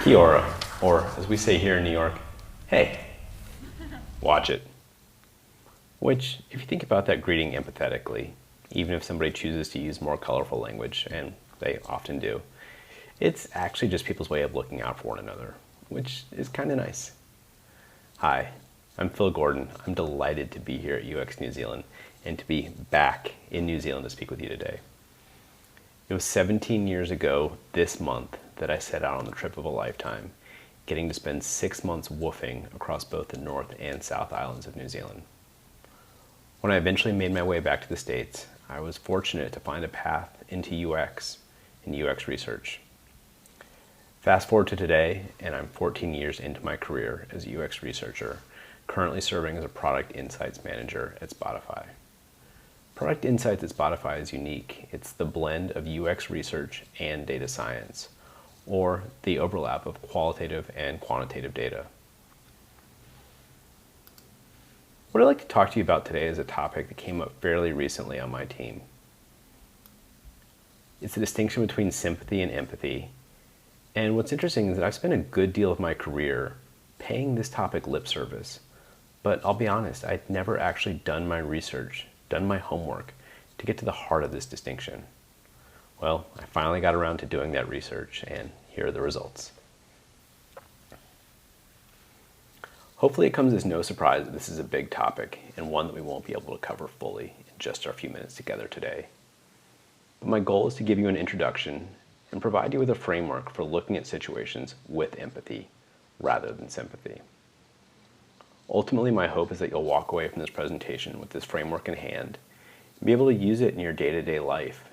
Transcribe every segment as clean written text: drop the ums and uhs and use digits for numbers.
Kia ora, or as we say here in New York, hey, watch it. Which, if you think about that greeting empathetically, even if somebody chooses to use more colorful language, and they often do, it's actually just people's way of looking out for one another, which is kind of nice. Hi, I'm Phil Gordon. I'm delighted to be here at UX New Zealand and to be back in New Zealand to speak with you today. It was 17 years ago this month that I set out on the trip of a lifetime, getting to spend 6 months woofing across both the North and South Islands of New Zealand. When I eventually made my way back to the States, I was fortunate to find a path into UX and UX research. Fast forward to today, and I'm 14 years into my career as a UX researcher, currently serving as a Product Insights Manager at Spotify. Product Insights at Spotify is unique. It's the blend of UX research and data science, or the overlap of qualitative and quantitative data. What I'd like to talk to you about today is a topic that came up fairly recently on my team. It's the distinction between sympathy and empathy. And what's interesting is that I've spent a good deal of my career paying this topic lip service. But I'll be honest, I'd never actually done my research, done my homework to get to the heart of this distinction. Well, I finally got around to doing that research, and here are the results. Hopefully it comes as no surprise that this is a big topic and one that we won't be able to cover fully in just our few minutes together today. But my goal is to give you an introduction and provide you with a framework for looking at situations with empathy rather than sympathy. Ultimately, my hope is that you'll walk away from this presentation with this framework in hand and be able to use it in your day-to-day life.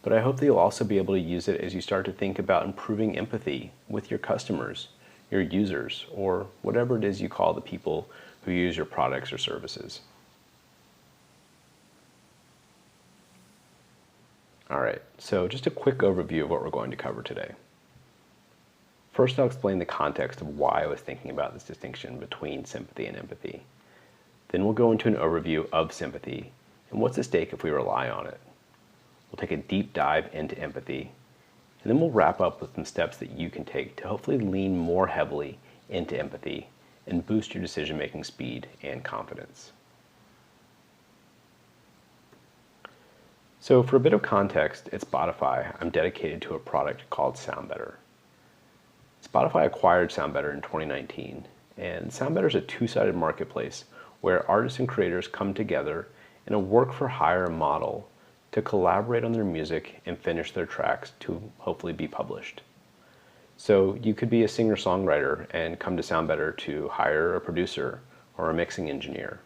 But I hope that you'll also be able to use it as you start to think about improving empathy with your customers, your users, or whatever it is you call the people who use your products or services. All right, so just a quick overview of what we're going to cover today. First, I'll explain the context of why I was thinking about this distinction between sympathy and empathy. Then we'll go into an overview of sympathy and what's at stake if we rely on it. We'll take a deep dive into empathy, and then we'll wrap up with some steps that you can take to hopefully lean more heavily into empathy and boost your decision-making speed and confidence. So for a bit of context, at Spotify, I'm dedicated to a product called SoundBetter. Spotify acquired SoundBetter in 2019, and SoundBetter is a two-sided marketplace where artists and creators come together in a work-for-hire model to collaborate on their music and finish their tracks to hopefully be published. So you could be a singer-songwriter and come to SoundBetter to hire a producer or a mixing engineer.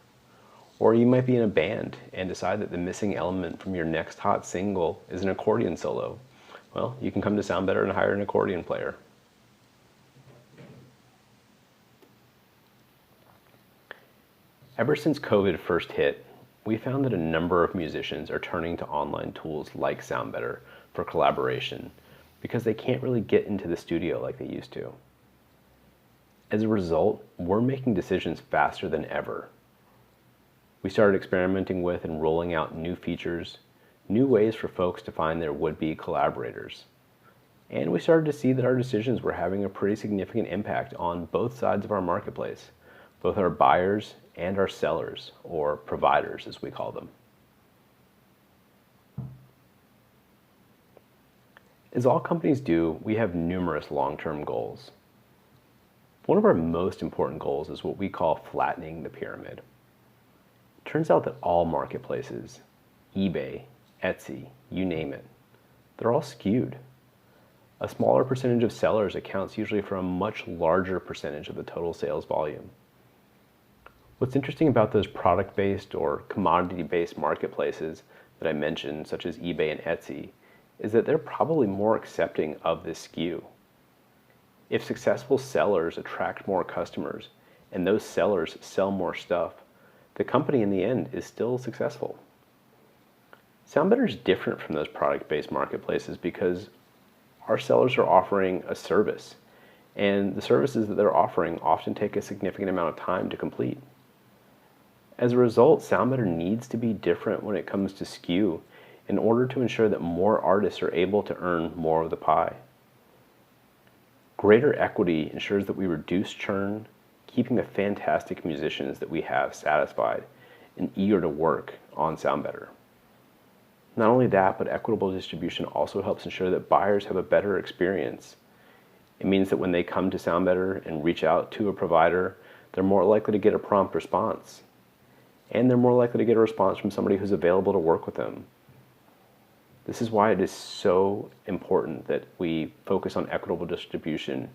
Or you might be in a band and decide that the missing element from your next hot single is an accordion solo. Well, you can come to SoundBetter and hire an accordion player. Ever since COVID first hit, we found that a number of musicians are turning to online tools like SoundBetter for collaboration because they can't really get into the studio like they used to. As a result, we're making decisions faster than ever. We started experimenting with and rolling out new features, new ways for folks to find their would-be collaborators. And we started to see that our decisions were having a pretty significant impact on both sides of our marketplace, both our buyers and our sellers, or providers as we call them. As all companies do, we have numerous long-term goals. One of our most important goals is what we call flattening the pyramid. It turns out that all marketplaces, eBay, Etsy, you name it, they're all skewed. A smaller percentage of sellers accounts usually for a much larger percentage of the total sales volume. What's interesting about those product-based or commodity-based marketplaces that I mentioned, such as eBay and Etsy, is that they're probably more accepting of this skew. If successful sellers attract more customers and those sellers sell more stuff, the company in the end is still successful. SoundBetter is different from those product-based marketplaces because our sellers are offering a service, and the services that they're offering often take a significant amount of time to complete. As a result, SoundBetter needs to be different when it comes to SKU in order to ensure that more artists are able to earn more of the pie. Greater equity ensures that we reduce churn, keeping the fantastic musicians that we have satisfied and eager to work on Sound Better. Not only that, but equitable distribution also helps ensure that buyers have a better experience. It means that when they come to Sound Better and reach out to a provider, they're more likely to get a prompt response. And they're more likely to get a response from somebody who's available to work with them. This is why it is so important that we focus on equitable distribution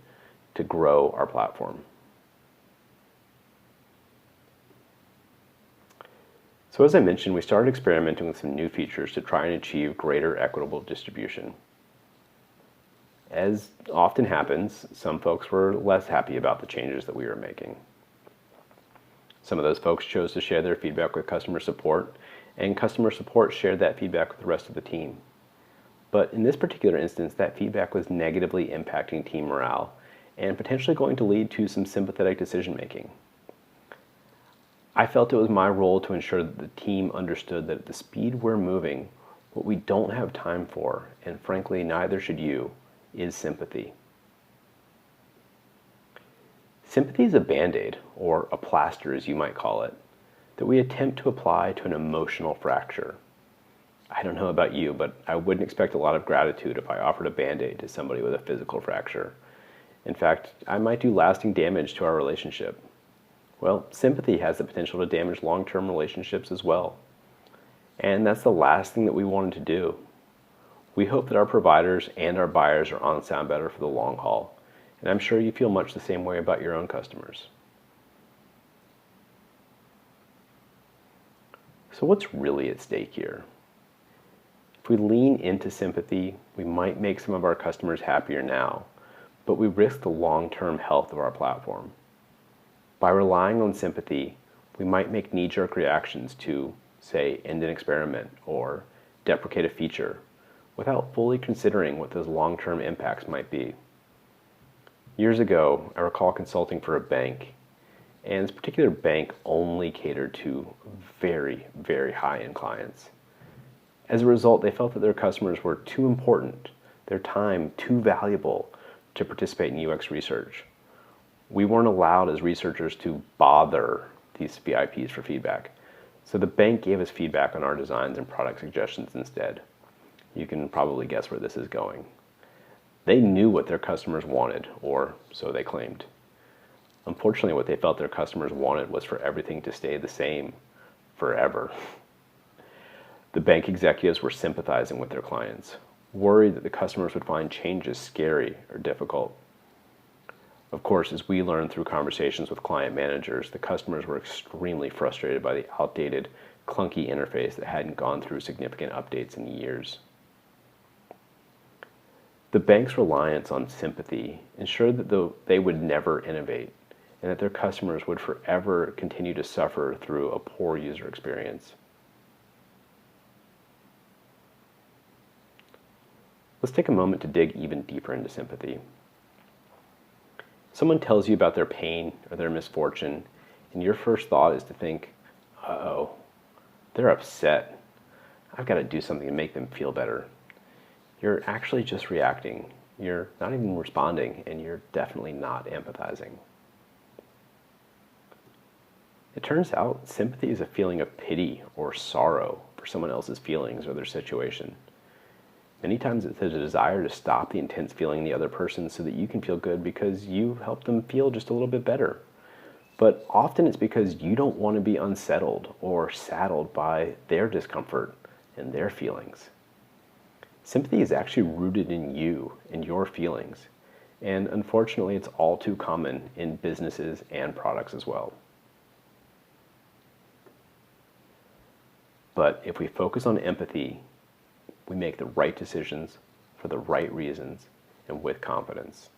to grow our platform. So as I mentioned, we started experimenting with some new features to try and achieve greater equitable distribution. As often happens, some folks were less happy about the changes that we were making. Some of those folks chose to share their feedback with customer support, and customer support shared that feedback with the rest of the team. But in this particular instance, that feedback was negatively impacting team morale and potentially going to lead to some sympathetic decision making. I felt it was my role to ensure that the team understood that at the speed we're moving, what we don't have time for, and frankly neither should you, is sympathy. Sympathy is a band-aid, or a plaster as you might call it, that we attempt to apply to an emotional fracture. I don't know about you, but I wouldn't expect a lot of gratitude if I offered a band-aid to somebody with a physical fracture. In fact, I might do lasting damage to our relationship. Well, sympathy has the potential to damage long-term relationships as well. And that's the last thing that we wanted to do. We hope that our providers and our buyers are on Sound Better for the long haul. And I'm sure you feel much the same way about your own customers. So what's really at stake here? If we lean into sympathy, we might make some of our customers happier now, but we risk the long-term health of our platform. By relying on sympathy, we might make knee-jerk reactions to, say, end an experiment or deprecate a feature, without fully considering what those long-term impacts might be. Years ago, I recall consulting for a bank, and this particular bank only catered to very, very high-end clients. As a result, they felt that their customers were too important, their time too valuable to participate in UX research. We weren't allowed as researchers to bother these VIPs for feedback, so the bank gave us feedback on our designs and product suggestions instead. You can probably guess where this is going. They knew what their customers wanted, or so they claimed. Unfortunately, what they felt their customers wanted was for everything to stay the same forever. The bank executives were sympathizing with their clients, worried that the customers would find changes scary or difficult. Of course, as we learned through conversations with client managers, the customers were extremely frustrated by the outdated, clunky interface that hadn't gone through significant updates in years. The bank's reliance on sympathy ensured that they would never innovate and that their customers would forever continue to suffer through a poor user experience. Let's take a moment to dig even deeper into sympathy. Someone tells you about their pain or their misfortune, and your first thought is to think, uh-oh, they're upset. I've got to do something to make them feel better. You're actually just reacting. You're not even responding, and you're definitely not empathizing. It turns out sympathy is a feeling of pity or sorrow for someone else's feelings or their situation. Many times it's a desire to stop the intense feeling in the other person so that you can feel good because you help them feel just a little bit better. But often it's because you don't want to be unsettled or saddled by their discomfort and their feelings. Sympathy is actually rooted in you and your feelings. And unfortunately, it's all too common in businesses and products as well. But if we focus on empathy, we make the right decisions for the right reasons and with confidence.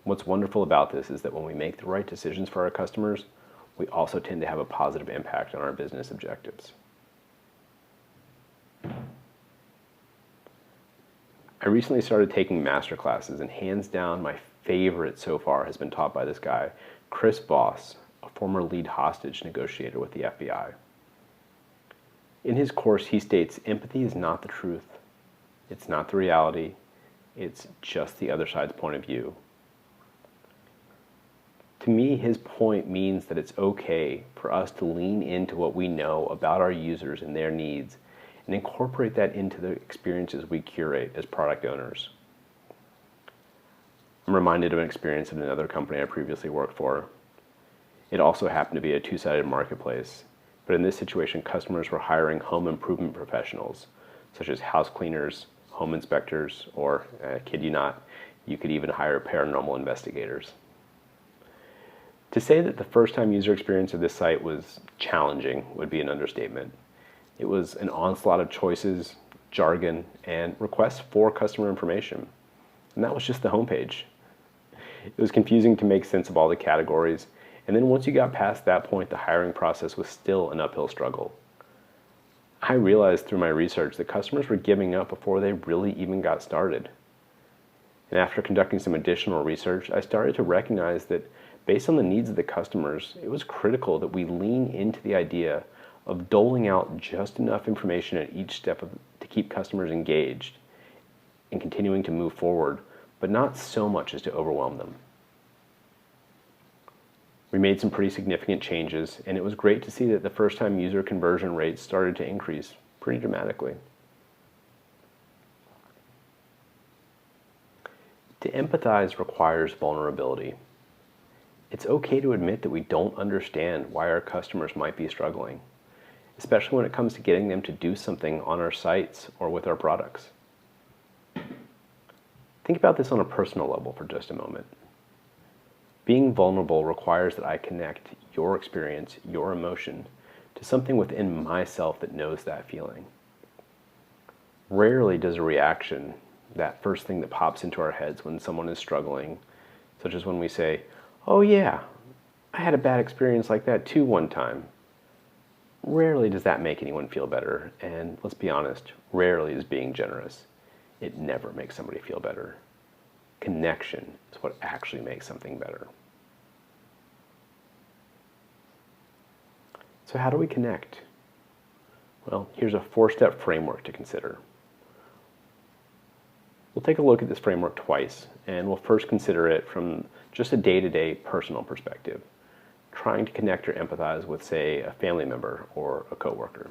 What's wonderful about this is that when we make the right decisions for our customers, we also tend to have a positive impact on our business objectives. I recently started taking master classes, and hands down, my favorite so far has been taught by this guy, Chris Voss, a former lead hostage negotiator with the FBI. In his course, he states, empathy is not the truth. It's not the reality. It's just the other side's point of view. To me, his point means that it's okay for us to lean into what we know about our users and their needs and incorporate that into the experiences we curate as product owners. I'm reminded of an experience at another company I previously worked for. It also happened to be a two-sided marketplace, but in this situation, customers were hiring home improvement professionals, such as house cleaners, home inspectors, or, kid you not, you could even hire paranormal investigators. To say that the first-time user experience of this site was challenging would be an understatement. It was an onslaught of choices, jargon, and requests for customer information. And that was just the homepage. It was confusing to make sense of all the categories, and then once you got past that point, the hiring process was still an uphill struggle. I realized through my research that customers were giving up before they really even got started. And after conducting some additional research, I started to recognize that based on the needs of the customers, it was critical that we lean into the idea of doling out just enough information at each step to keep customers engaged and continuing to move forward, but not so much as to overwhelm them. We made some pretty significant changes, and it was great to see that the first-time user conversion rates started to increase pretty dramatically. To empathize requires vulnerability. It's okay to admit that we don't understand why our customers might be struggling, especially when it comes to getting them to do something on our sites or with our products. Think about this on a personal level for just a moment. Being vulnerable requires that I connect your experience, your emotion, to something within myself that knows that feeling. Rarely does a reaction, that first thing that pops into our heads when someone is struggling, such as when we say, "Oh yeah, I had a bad experience like that too one time." Rarely does that make anyone feel better, and let's be honest, rarely is being generous. It never makes somebody feel better. Connection is what actually makes something better. So how do we connect? Well, here's a 4-step framework to consider. We'll take a look at this framework twice, and we'll first consider it from just a day-to-day personal perspective, trying to connect or empathize with, say, a family member or a coworker.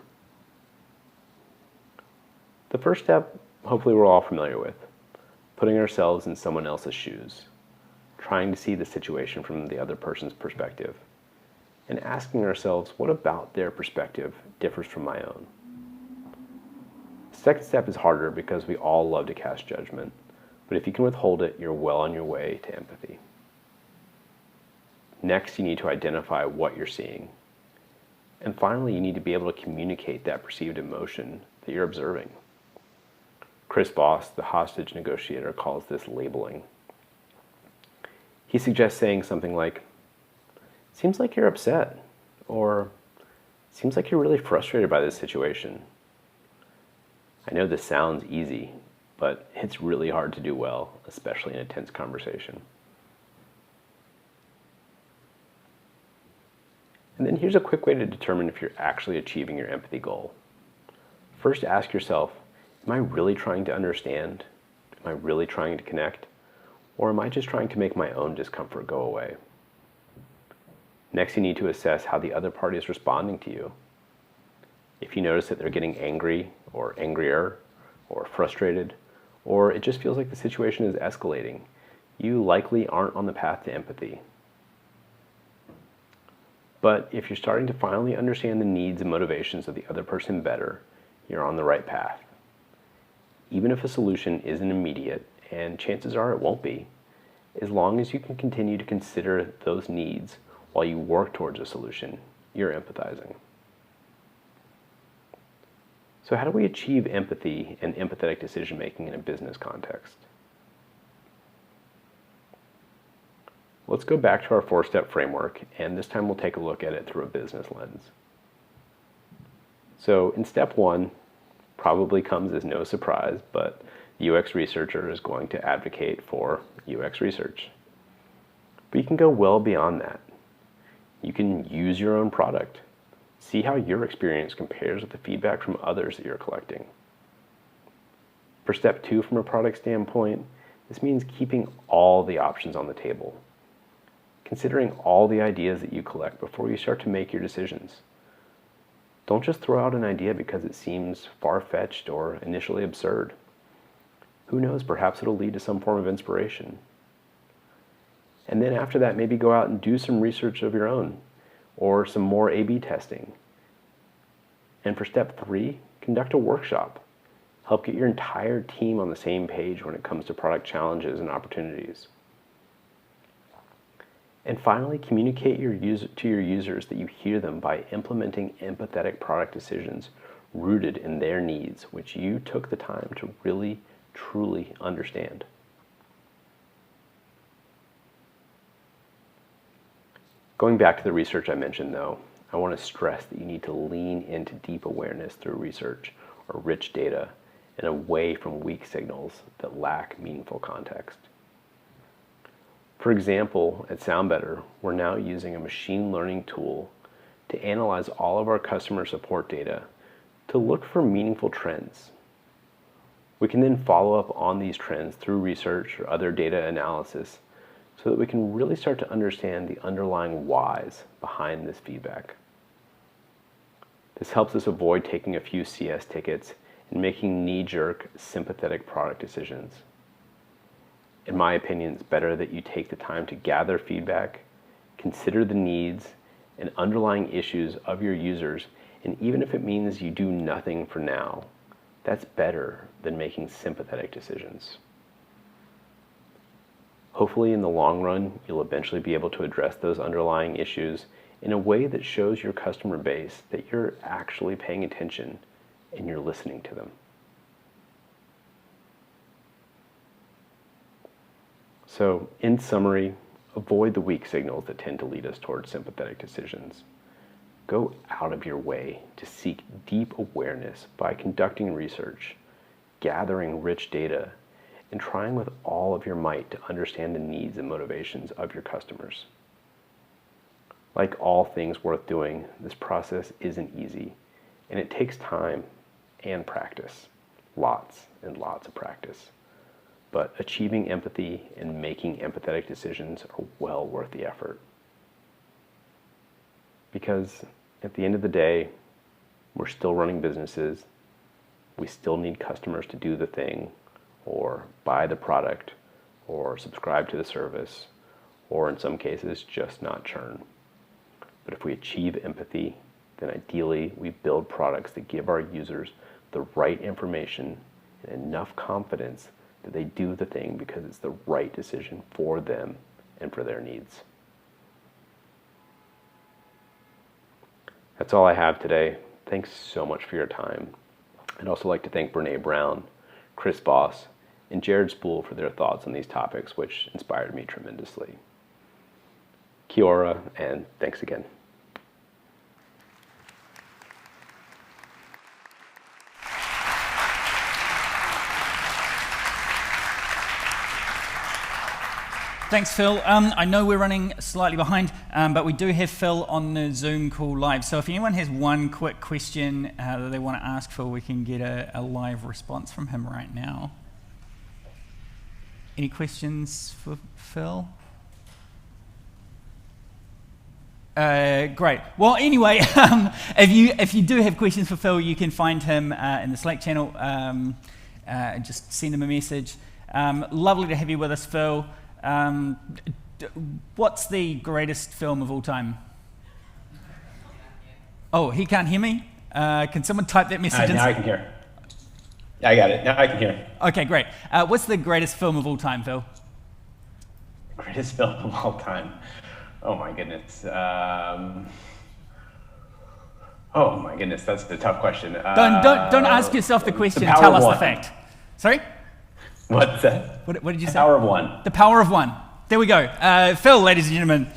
The first step, hopefully we're all familiar with, putting ourselves in someone else's shoes, trying to see the situation from the other person's perspective, and asking ourselves what about their perspective differs from my own. The second step is harder because we all love to cast judgment, but if you can withhold it, you're well on your way to empathy. Next, you need to identify what you're seeing. And finally, you need to be able to communicate that perceived emotion that you're observing. Chris Voss, the hostage negotiator, calls this labeling. He suggests saying something like, "Seems like you're upset," or "Seems like you're really frustrated by this situation." I know this sounds easy, but it's really hard to do well, especially in a tense conversation. And then here's a quick way to determine if you're actually achieving your empathy goal. First, ask yourself, am I really trying to understand? Am I really trying to connect? Or am I just trying to make my own discomfort go away? Next, you need to assess how the other party is responding to you. If you notice that they're getting angry or angrier or frustrated, or it just feels like the situation is escalating, you likely aren't on the path to empathy. But if you're starting to finally understand the needs and motivations of the other person better, you're on the right path. Even if a solution isn't immediate, and chances are it won't be, as long as you can continue to consider those needs while you work towards a solution, you're empathizing. So how do we achieve empathy and empathetic decision making in a business context? Let's go back to our 4-step framework, and this time we'll take a look at it through a business lens. So in step 1, probably comes as no surprise, but the UX researcher is going to advocate for UX research. But you can go well beyond that. You can use your own product. See how your experience compares with the feedback from others that you're collecting. For step 2, from a product standpoint, this means keeping all the options on the table. considering all the ideas that you collect before you start to make your decisions. Don't just throw out an idea because it seems far-fetched or initially absurd. Who knows, perhaps it'll lead to some form of inspiration. And then after that, maybe go out and do some research of your own, or some more A/B testing. And for step 3, conduct a workshop. Help get your entire team on the same page when it comes to product challenges and opportunities. And finally, communicate to your users that you hear them by implementing empathetic product decisions rooted in their needs, which you took the time to really, truly understand. Going back to the research I mentioned, though, I want to stress that you need to lean into deep awareness through research or rich data and away from weak signals that lack meaningful context. For example, at SoundBetter, we're now using a machine learning tool to analyze all of our customer support data to look for meaningful trends. We can then follow up on these trends through research or other data analysis so that we can really start to understand the underlying whys behind this feedback. This helps us avoid taking a few CS tickets and making knee-jerk, sympathetic product decisions. In my opinion, it's better that you take the time to gather feedback, consider the needs and underlying issues of your users, and even if it means you do nothing for now, that's better than making sympathetic decisions. Hopefully, in the long run, you'll eventually be able to address those underlying issues in a way that shows your customer base that you're actually paying attention and you're listening to them. So, in summary, avoid the weak signals that tend to lead us towards sympathetic decisions. Go out of your way to seek deep awareness by conducting research, gathering rich data, and trying with all of your might to understand the needs and motivations of your customers. Like all things worth doing, this process isn't easy, and it takes time and practice, lots and lots of practice. But achieving empathy and making empathetic decisions are well worth the effort. Because at the end of the day, we're still running businesses, we still need customers to do the thing, or buy the product, or subscribe to the service, or in some cases, just not churn. But if we achieve empathy, then ideally we build products that give our users the right information and enough confidence that they do the thing because it's the right decision for them and for their needs. That's all I have today. Thanks so much for your time. I'd also like to thank Brene Brown, Chris Voss, and Jared Spool for their thoughts on these topics, which inspired me tremendously. Kia ora, and thanks again. Thanks, Phil. I know we're running slightly behind, but we do have Phil on the Zoom call live. So if anyone has one quick question that they want to ask Phil, we can get a live response from him right now. Any questions for Phil? Great. Well, anyway, if you do have questions for Phil, you can find him in the Slack channel. Just send him a message. Lovely to have you with us, Phil. What's the greatest film of all time? Oh, he can't hear me? Can someone type that message in? Now I can hear. Yeah, I got it. Now I can hear. Okay, great. What's the greatest film of all time, Phil? Greatest film of all time. Oh my goodness. Oh my goodness, that's the tough question. Don't ask yourself the question. Tell us the fact. Sorry? What's that? What did you say? The Power of One. The Power of One. There we go. Phil, ladies and gentlemen.